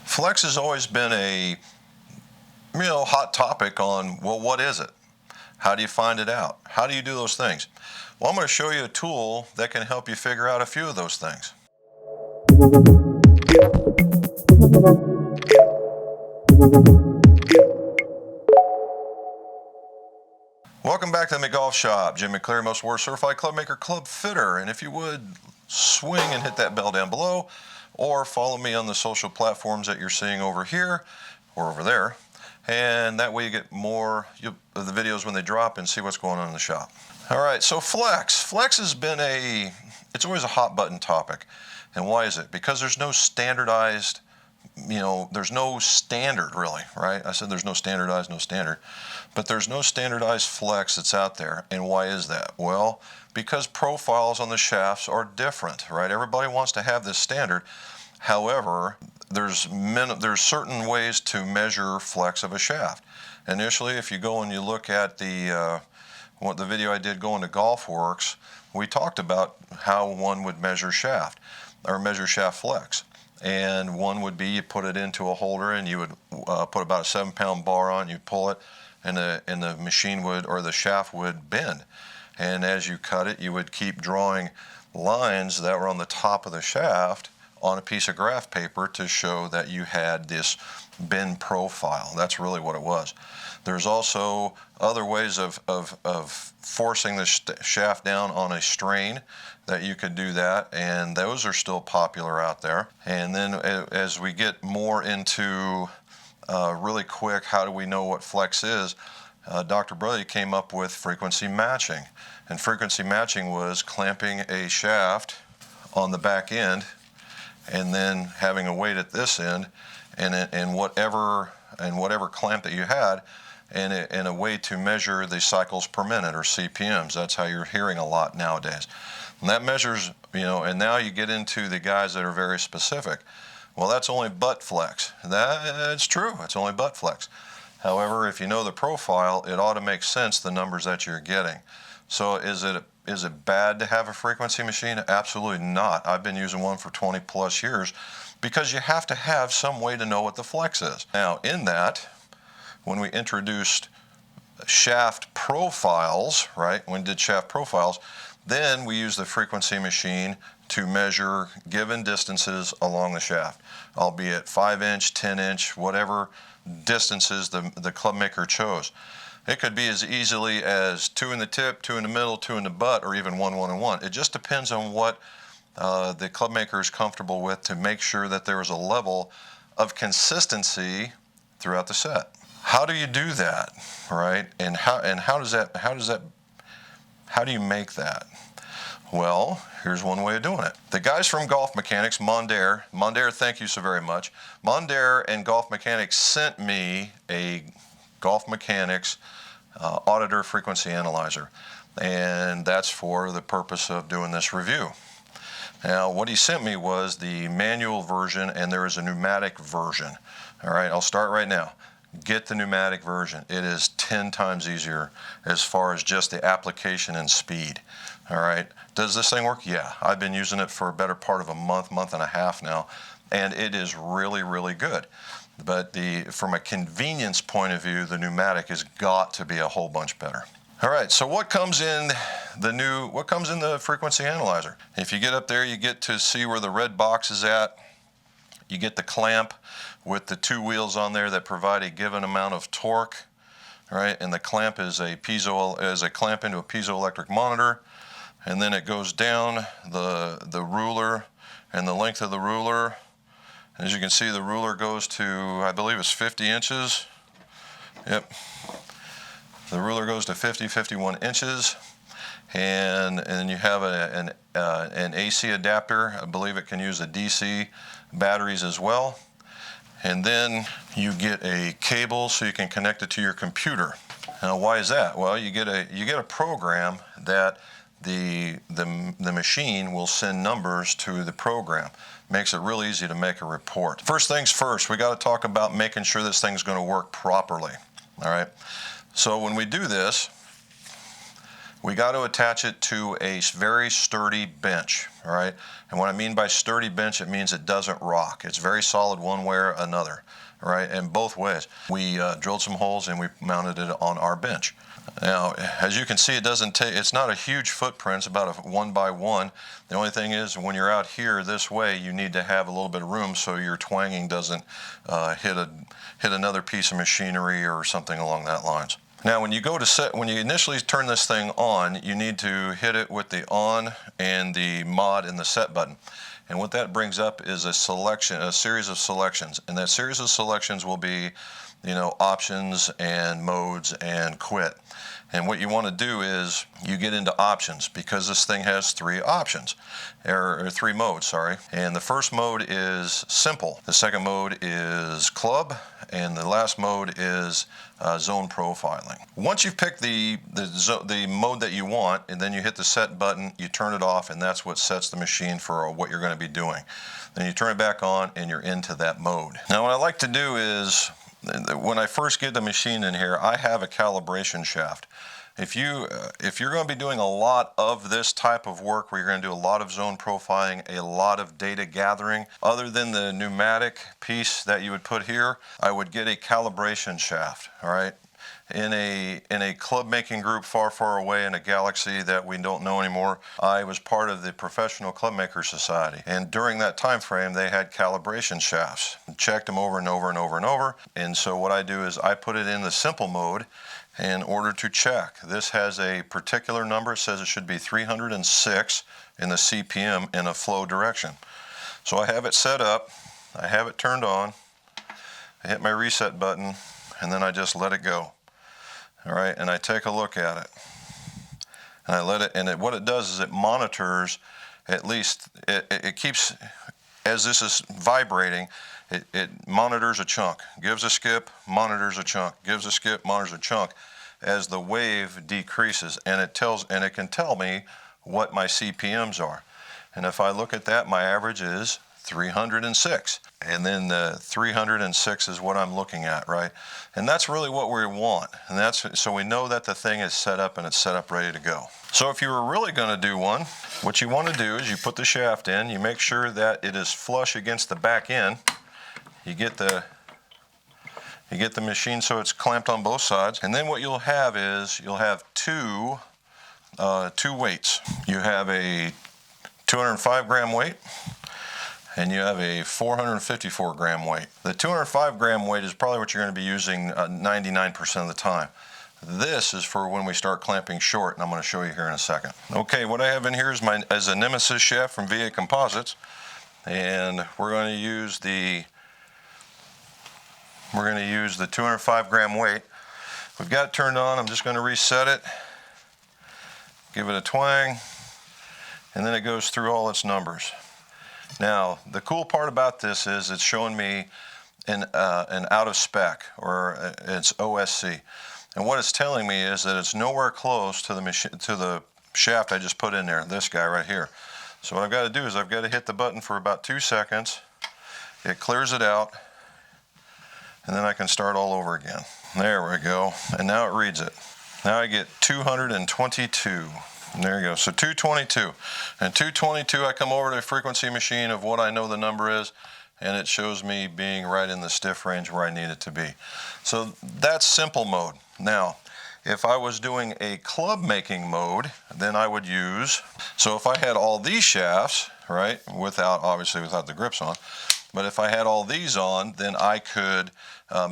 Flex has always been a hot topic on, well, what is it? How do you find it out? How do you do those things? Well, I'm going to show you a tool that can help you figure out a few of those things. Welcome back to the McGolf Shop. Jim McCleary, most award certified club maker, club fitter. And if you would, swing and hit that bell down below, or follow me on the social platforms that you're seeing over here or over there. And that way you get more of the videos when they drop and see what's going on in the shop. All right, so Flex. Flex has been it's always a hot button topic. And why is it? Because there's no standardized, there's no standard really, right? I said there's no standardized, no standard. But there's no standardized Flex that's out there. And why is that? Well, because profiles on the shafts are different, right? Everybody wants to have this standard. However, there's certain ways to measure flex of a shaft. Initially, if you go and you look at the video I did going to GolfWorks, we talked about how one would measure shaft flex. And one would be you put it into a holder and you would put about a 7-pound bar on, you pull it, and the machine or the shaft would bend. And as you cut it, you would keep drawing lines that were on the top of the shaft on a piece of graph paper to show that you had this bend profile. That's really what it was. There's also other ways of forcing the shaft down on a strain that you could do that, and those are still popular out there. And then as we get more into really quick, how do we know what flex is? Dr. Brody came up with frequency matching. And frequency matching was clamping a shaft on the back end and then having a weight at this end and whatever clamp that you had, and a way to measure the cycles per minute, or CPMs. That's how you're hearing a lot nowadays. And that measures, and now you get into the guys that are very specific. Well, that's only butt flex. That's true. It's only butt flex. However, if you know the profile, it ought to make sense, the numbers that you're getting. So is it bad to have a frequency machine? Absolutely not. I've been using one for 20 plus years because you have to have some way to know what the flex is. Now, in that, when we introduced shaft profiles, right, when we did shaft profiles, then we used the frequency machine to measure given distances along the shaft, albeit 5-inch, 10-inch, whatever distances the club maker chose. It could be as easily as 2 in the tip, 2 in the middle, 2 in the butt, or even 1, 1, and 1. It just depends on what the club maker is comfortable with to make sure that there is a level of consistency throughout the set. How do you do that, right? And how do you make that? Well, here's one way of doing it. The guys from Golf Mechanix, Mondaire, thank you so very much. Mondaire and Golf Mechanix sent me a Golf Mechanix Auditor frequency analyzer, and that's for the purpose of doing this review. Now, what he sent me was the manual version, and there is a pneumatic version. All right, I'll start right now. Get the pneumatic version. It is 10 times easier as far as just the application and speed. All right, does this thing work? Yeah, I've been using it for a better part of a month and a half now, and it is really, really good. But from a convenience point of view, the pneumatic has got to be a whole bunch better. All right, so what comes in the frequency analyzer? If you get up there, you get to see where the red box is at. You get the clamp with the 2 wheels on there that provide a given amount of torque. All right, and the clamp is a clamp into a piezoelectric monitor, and then it goes down the ruler and the length of the ruler. As you can see, the ruler goes to, I believe it's 50 inches. Yep. The ruler goes to 51 inches. And then you have an AC adapter. I believe it can use the DC batteries as well. And then you get a cable so you can connect it to your computer. Now, why is that? Well, you get a program that the machine will send numbers to the program. Makes it real easy to make a report. First things first, we got to talk about making sure this thing's going to work properly. All right. So when we do this, we got to attach it to a very sturdy bench, all right? And what I mean by sturdy bench, it means it doesn't rock. It's very solid one way or another, all right, and both ways. We drilled some holes and we mounted it on our bench. Now, as you can see, it's not a huge footprint. It's about a 1 by 1. The only thing is, when you're out here this way, you need to have a little bit of room so your twanging doesn't hit another piece of machinery or something along that lines. Now, when you initially turn this thing on, you need to hit it with the on and the mod and the set button. And what that brings up is a series of selections. And that series of selections will be, options and modes and quit. And what you want to do is you get into options, because this thing has 3 options, or 3 modes, sorry. And the first mode is simple. The second mode is club, and the last mode is zone profiling. Once you've picked the mode that you want, and then you hit the set button, you turn it off, and that's what sets the machine for what you're going to be doing. Then you turn it back on, and you're into that mode. Now, what I like to do is, when I first get the machine in here, I have a calibration shaft. If you're going to be doing a lot of this type of work, where you're going to do a lot of zone profiling, a lot of data gathering, other than the pneumatic piece that you would put here, I would get a calibration shaft, all right? In a club making group far, far away in a galaxy that we don't know anymore, I was part of the Professional Club Makers Society. And during that time frame, they had calibration shafts. Checked them over and over and over and over. And so what I do is I put it in the simple mode in order to check. This has a particular number. It says it should be 306 in the CPM in a flow direction. So I have it set up. I have it turned on. I hit my reset button, and then I just let it go. All right, and I take a look at it, and I let it, and what it does is it monitors, at least it keeps, as this is vibrating, it monitors a chunk, gives a skip, monitors a chunk, gives a skip, monitors a chunk, as the wave decreases, and it can tell me what my CPMs are. And if I look at that, my average is 306, and then the 306 is what I'm looking at, right? And that's really what we want, and so we know that the thing is set up and it's set up ready to go. So if you were really going to do one, what you want to do is you put the shaft in, you make sure that it is flush against the back end. You get the machine so it's clamped on both sides, and then what you'll have is you'll have two weights. You have a 205 gram weight, and you have a 454 gram weight. The 205 gram weight is probably what you're going to be using 99% of the time. This is for when we start clamping short, and I'm going to show you here in a second. Okay, what I have in here is a Nemesis shaft from VA Composites, and we're going to use the 205 gram weight. We've got it turned on. I'm just going to reset it, give it a twang, and then it goes through all its numbers. Now, the cool part about this is it's showing me an out of spec, or it's OSC. And what it's telling me is that it's nowhere close to the shaft I just put in there, this guy right here. So what I've got to do is I've got to hit the button for about 2 seconds. It clears it out, and then I can start all over again. There we go, and now it reads it. Now I get 222. And there you go, so 222. And 222, I come over to a frequency machine of what I know the number is, and it shows me being right in the stiff range where I need it to be. So that's simple mode. Now, if I was doing a club making mode, then I would use, so if I had all these shafts, right, obviously without the grips on, but if I had all these on, then I could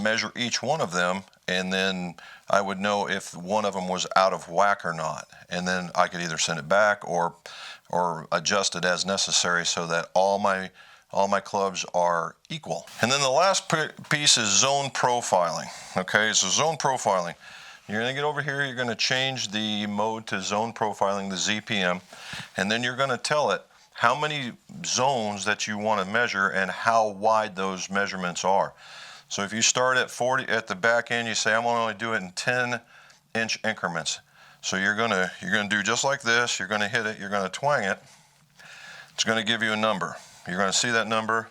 measure each one of them, and then I would know if one of them was out of whack or not. And then I could either send it back or adjust it as necessary so that all my clubs are equal. And then the last piece is zone profiling. Okay, so zone profiling. You're going to get over here, you're going to change the mode to zone profiling, the ZPM, and then you're going to tell it how many zones that you want to measure and how wide those measurements are. So if you start at 40 at the back end, you say I'm going to only do it in 10-inch increments. So you're going to do just like this. You're going to hit it. You're going to twang it. It's going to give you a number. You're going to see that number.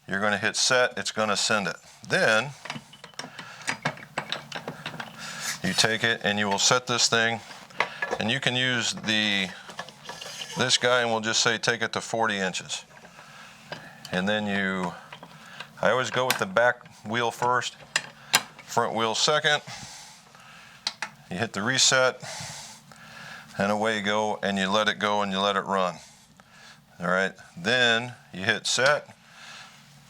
You're going to hit set. It's going to send it. Then you take it and you will set this thing And you can use this guy, and we'll just say take it to 40 inches. And then I always go with the back wheel first, front wheel second. You hit the reset, and away you go, and you let it go and you let it run. All right, then you hit set,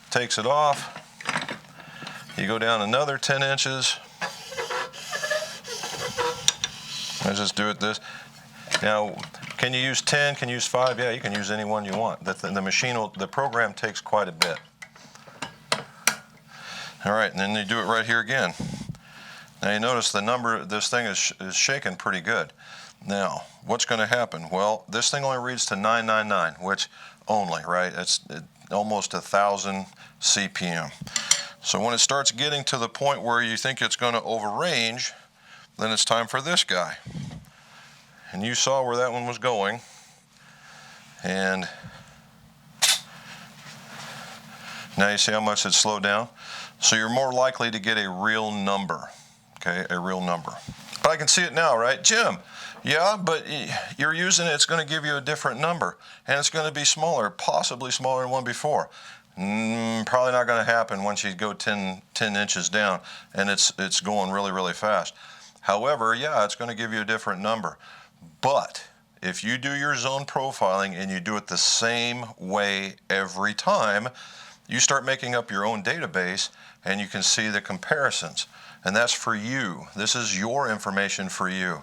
takes it off. You go down another 10 inches. I just do it this. Now, can you use 10? Can you use 5? Yeah, you can use any one you want. The program takes quite a bit. All right, and then you do it right here again. Now you notice the number, this thing is shaking pretty good. Now, what's going to happen? Well, this thing only reads to 999, which only, right? It's almost 1,000 CPM. So when it starts getting to the point where you think it's going to overrange, then it's time for this guy. And you saw where that one was going. And now you see how much it slowed down? So you're more likely to get a real number, okay, a real number. But I can see it now, right? Jim, yeah, but you're using it, it's going to give you a different number. And it's going to be smaller, possibly smaller than one before. Probably not going to happen once you go 10 inches down and it's going really, really fast. However, yeah, it's going to give you a different number. But if you do your zone profiling and you do it the same way every time, you start making up your own database and you can see the comparisons. And that's for you. This is your information for you.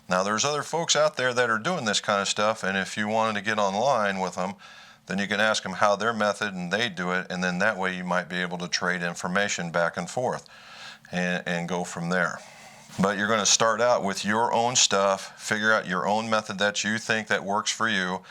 Now, there's other folks out there that are doing this kind of stuff, and if you wanted to get online with them, then you can ask them how their method and they do it, and then that way you might be able to trade information back and forth and go from there. But you're going to start out with your own stuff, figure out your own method that you think that works for you,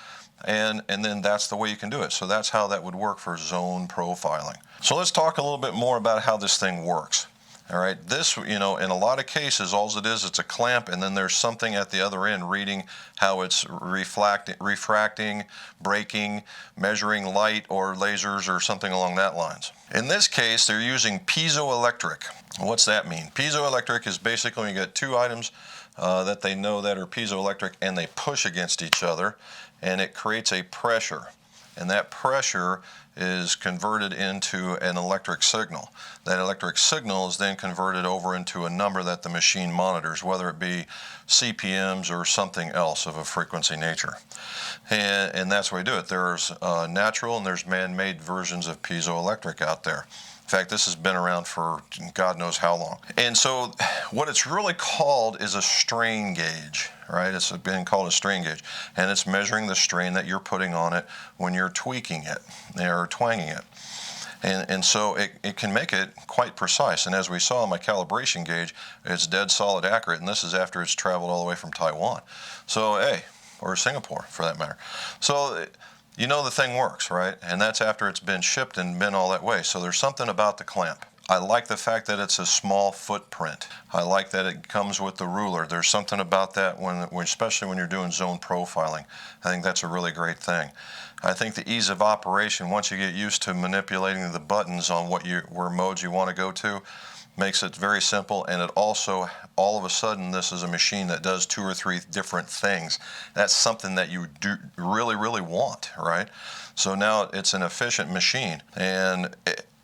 and then that's the way you can do it. So that's how that would work for zone profiling. So let's talk a little bit more about how this thing works. All right, this, in a lot of cases, all it is, it's a clamp, and then there's something at the other end reading how it's refracting, breaking, measuring light or lasers or something along that lines. In this case, they're using piezoelectric. What's that mean? Piezoelectric is basically when you get two items that they know that are piezoelectric and they push against each other, and it creates a pressure. And that pressure is converted into an electric signal. That electric signal is then converted over into a number that the machine monitors, whether it be CPMs or something else of a frequency nature. And that's why we do it. There's natural and there's man-made versions of piezoelectric out there. In fact, this has been around for God knows how long. And so what it's really called is a strain gauge, right? It's been called a strain gauge. And it's measuring the strain that you're putting on it when you're tweaking it or twanging it. And so it can make it quite precise. And as we saw in my calibration gauge, it's dead solid accurate. And this is after it's traveled all the way from Taiwan. So, hey, or Singapore for that matter. So, you know the thing works, right? And that's after it's been shipped and been all that way. So there's something about the clamp. I like the fact that it's a small footprint. I like that it comes with the ruler. There's something about that, especially when you're doing zone profiling. I think that's a really great thing. I think the ease of operation, once you get used to manipulating the buttons on where modes you want to go to, makes it very simple. And it also, all of a sudden, this is a machine that does 2 or 3 different things. That's something that you do really, really want, right? So now it's an efficient machine. And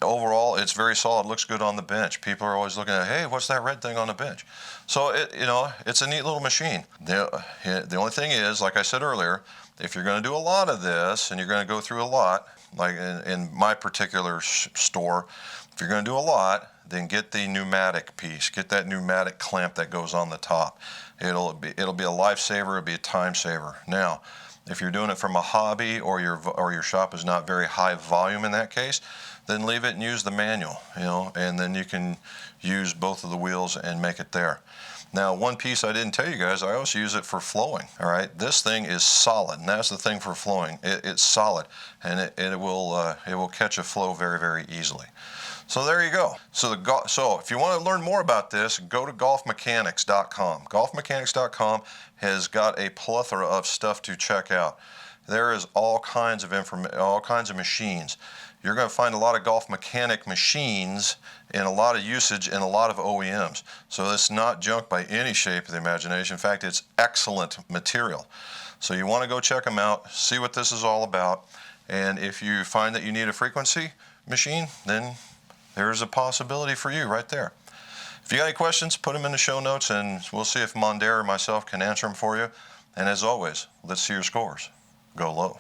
overall, it's very solid, looks good on the bench. People are always looking at, hey, what's that red thing on the bench? So, it's a neat little machine. The only thing is, like I said earlier, if you're going to do a lot of this, and you're going to go through a lot, like in my particular store, if you're going to do a lot, then get the pneumatic piece. Get that pneumatic clamp that goes on the top. It'll be a lifesaver. It'll be a time saver. Now, if you're doing it from a hobby or your shop is not very high volume in that case, then leave it and use the manual. And then you can use both of the wheels and make it there. Now, one piece I didn't tell you guys, I also use it for flowing. All right, this thing is solid, and that's the thing for flowing. It's solid, and it will catch a flow very, very easily. So there you go. So if you want to learn more about this, go to golfmechanics.com. Golfmechanics.com has got a plethora of stuff to check out. there is all kinds of machines. You're going to find a lot of golf mechanic machines and a lot of usage in a lot of OEMs. So it's not junk by any shape of the imagination. In fact, it's excellent material. So you want to go check them out, see what this is all about, and if you find that you need a frequency machine, then there's a possibility for you right there. If you got any questions, put them in the show notes and we'll see if Mondaire or myself can answer them for you. And as always, let's see your scores. Go low.